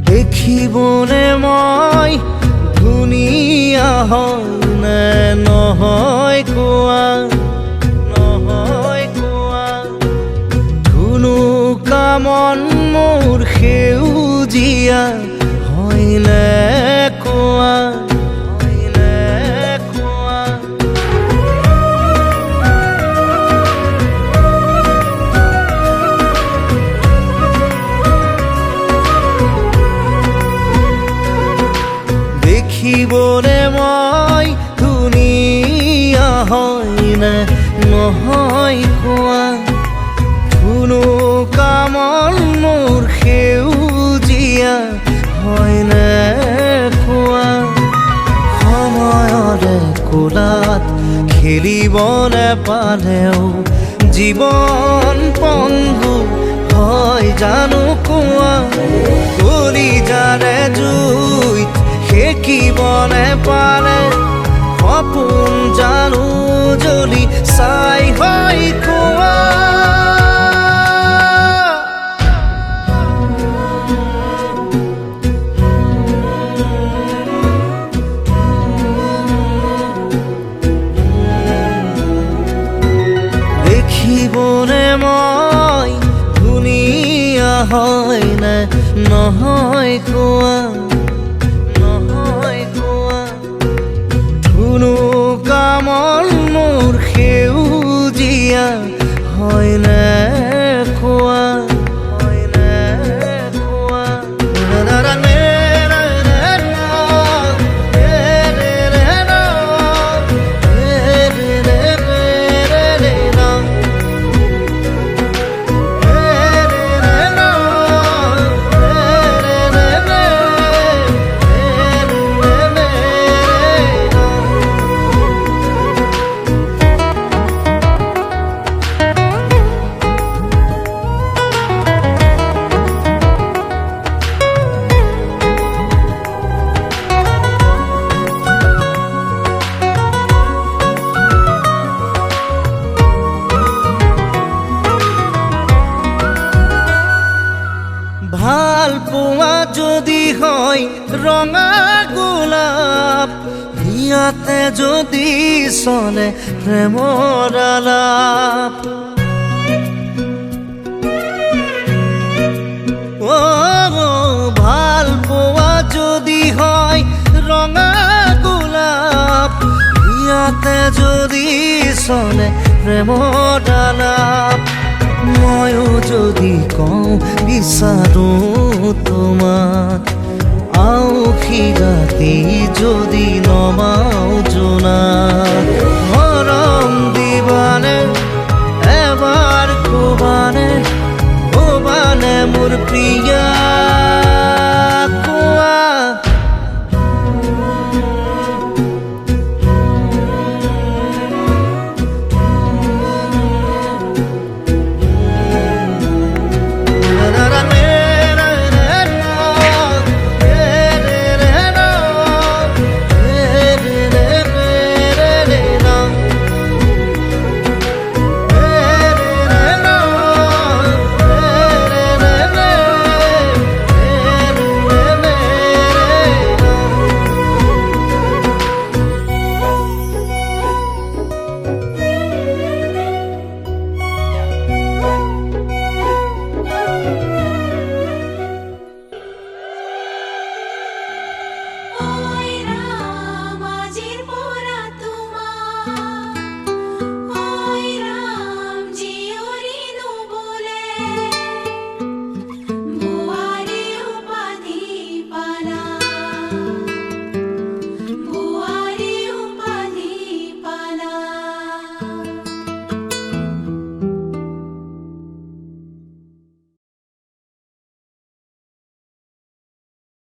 দেখিবনে মই ধুনীয়া হয়নে নহয় কোৱা ধুনুকা মন মোৰ সেউজীয়া হয়নে কোৱা দেখিবনে মই ধুনীয়া হয়নে নহয় কোৱা ধুনুকা মন মোৰ সেউজীয়া হয়নে কোৱা সময়ৰে কোলাত খেলিবনে পালেও জীৱন পংগু হয় জানো কোৱা কলিজাৰে জুইত সেকিবনে পালে সপোন জানো জ্বলি চাই হয় কোৱা দেখিবনে মই ধুনীয়া হয়নে নহয় কোৱা ধুনুকা মন মোৰ সেউজীয়া হয়নে কোৱা ভাল পোৱা যদি হয় ৰঙা গোলাপ ইয়াতে যদি চলে প্ৰেমৰ আলাপ ভাল পোৱা যদি হয় ৰঙা গোলাপ ইয়াতে যদি চলে প্ৰেমৰ আলাপ ময়ো যদি কওঁ বিচাৰো তোমাক আউখি ৰাতি যদি নমাও জোনাক মৰম দিবানে এবাৰ কবানে মোৰ প্ৰিয়া